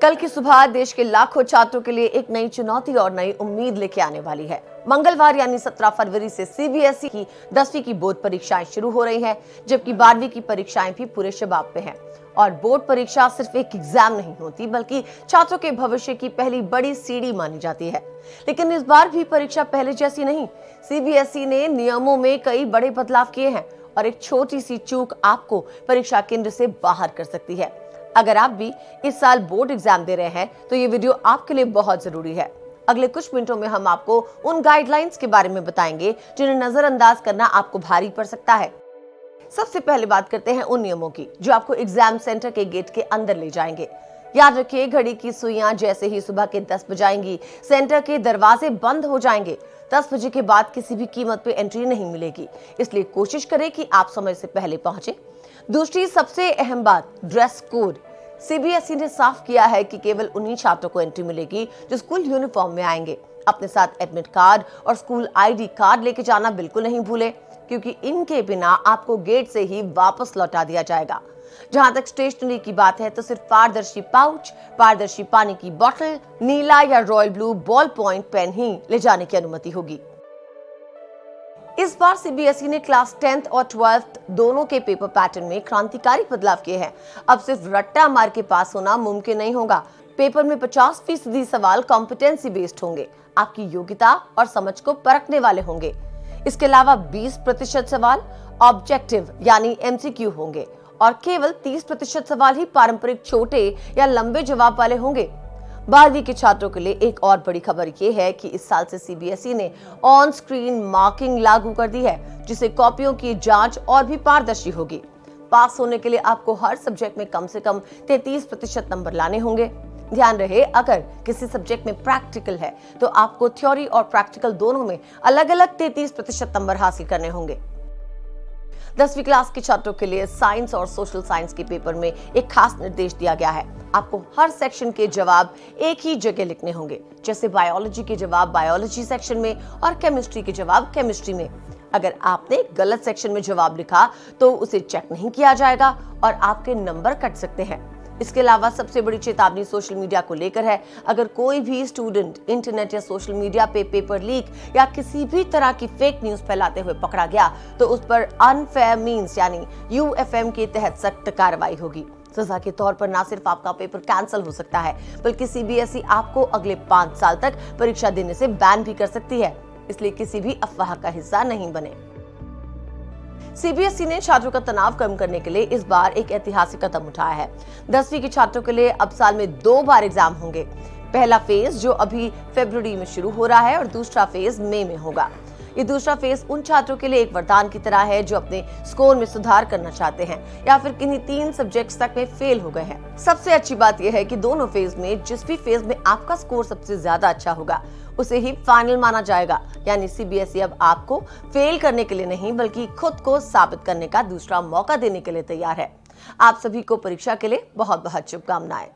कल की सुबह देश के लाखों छात्रों के लिए एक नई चुनौती और नई उम्मीद लेके आने वाली है। मंगलवार यानी 17 फरवरी से सीबीएसई की 10वीं की बोर्ड परीक्षाएं शुरू हो रही हैं, जबकि 12वीं की परीक्षाएं भी पूरे शबाब पे हैं। और बोर्ड परीक्षा सिर्फ एक एग्जाम नहीं होती, बल्कि छात्रों के भविष्य की पहली बड़ी सीढ़ी मानी जाती है। लेकिन इस बार भी परीक्षा पहले जैसी नहीं। सीबीएसई ने नियमों में कई बड़े बदलाव किए हैं और एक छोटी सी चूक आपको परीक्षा केंद्र से बाहर कर सकती है। अगर आप भी इस साल बोर्ड एग्जाम दे रहे हैं तो ये वीडियो आपके लिए बहुत जरूरी है। अगले कुछ मिनटों में हम आपको उन गाइडलाइंस के बारे में बताएंगे जिन्हें नजरअंदाज करना आपको भारी पड़ सकता है। सबसे पहले बात करते हैं उन नियमों की जो आपको एग्जाम सेंटर के गेट के अंदर ले जाएंगे। याद रखिए, घड़ी की सुइयां जैसे ही सुबह के 10 बजाएंगी, सेंटर के दरवाजे बंद हो जाएंगे। 10 बजे के बाद किसी भी कीमत पे एंट्री नहीं मिलेगी, इसलिए कोशिश करें कि आप समय से पहले पहुंचे। दूसरी सबसे अहम बात, ड्रेस कोड। सीबीएसई ने साफ किया है कि केवल उन्हीं छात्रों को एंट्री मिलेगी जो स्कूल यूनिफॉर्म में आएंगे। अपने साथ एडमिट कार्ड और स्कूल आईडी कार्ड लेके जाना बिल्कुल नहीं भूलें, क्योंकि इनके बिना आपको गेट से ही वापस लौटा दिया जाएगा। जहां तक स्टेशनरी की बात है तो सिर्फ पारदर्शी पाउच, पारदर्शी पानी की बोतल, नीला या royal blue ball point pen ही ले जाने की अनुमति होगी। इस बार सीबीएसई ने क्लास 10th और 12th दोनों के पेपर पैटर्न में क्रांतिकारी बदलाव किए हैं। अब सिर्फ रट्टा मार के पास होना मुमकिन नहीं होगा। पेपर में 50% सवाल कॉम्पिटेंसी बेस्ड होंगे, आपकी योग्यता और समझ को परखने वाले होंगे। इसके अलावा 20% सवाल ऑब्जेक्टिव यानी एमसीक्यू होंगे और केवल 30% सवाल ही पारंपरिक छोटे या लंबे जवाब वाले होंगे। 12वीं के छात्रों के लिए एक और बड़ी खबर ये है कि इस साल से सीबीएसई ने ऑन स्क्रीन मार्किंग लागू कर दी है, जिससे कॉपियों की जांच और भी पारदर्शी होगी। पास होने के लिए आपको हर सब्जेक्ट में कम से कम 33% नंबर लाने होंगे। ध्यान रहे, अगर किसी सब्जेक्ट में प्रैक्टिकल है तो आपको थ्योरी और प्रैक्टिकल दोनों में अलग अलग 33% नंबर हासिल करने होंगे। 10वीं क्लास के छात्रों के लिए साइंस और सोशल साइंस के पेपर में एक खास निर्देश दिया गया है। आपको हर सेक्शन के जवाब एक ही जगह लिखने होंगे, जैसे बायोलॉजी के जवाब बायोलॉजी सेक्शन में और केमिस्ट्री के जवाब केमिस्ट्री में। अगर आपने गलत सेक्शन में जवाब लिखा तो उसे चेक नहीं किया जाएगा और आपके नंबर कट सकते हैं। इसके अलावा सबसे बड़ी चेतावनी सोशल मीडिया को लेकर है। अगर कोई भी स्टूडेंट इंटरनेट या सोशल मीडिया पे पेपर लीक या किसी भी तरह की फेक न्यूज फैलाते हुए पकड़ा गया तो उस पर अनफेयर मीन्स यानी यूएफएम के तहत सख्त कार्रवाई होगी। सजा के तौर पर न सिर्फ आपका पेपर कैंसिल हो सकता है, बल्कि सीबीएसई आपको अगले 5 साल तक परीक्षा देने से बैन भी कर सकती है। इसलिए किसी भी अफवाह का हिस्सा नहीं बने। सीबीएसई ने छात्रों का तनाव कम करने के लिए इस बार एक ऐतिहासिक कदम उठाया है। 10वीं के छात्रों के लिए अब साल में 2 बार एग्जाम होंगे। पहला फेज जो अभी फरवरी में शुरू हो रहा है और दूसरा फेज मई में होगा। ये दूसरा फेज उन छात्रों के लिए एक वरदान की तरह है जो अपने स्कोर में सुधार करना चाहते हैं या फिर किन्हीं 3 सब्जेक्ट्स तक में फेल हो गए हैं। सबसे अच्छी बात यह है कि दोनों फेज में जिस भी फेज में आपका स्कोर सबसे ज्यादा अच्छा होगा उसे ही फाइनल माना जाएगा। यानी सीबीएसई अब आपको फेल करने के लिए नहीं, बल्कि खुद को साबित करने का दूसरा मौका देने के लिए तैयार है। आप सभी को परीक्षा के लिए बहुत बहुत शुभकामनाएं।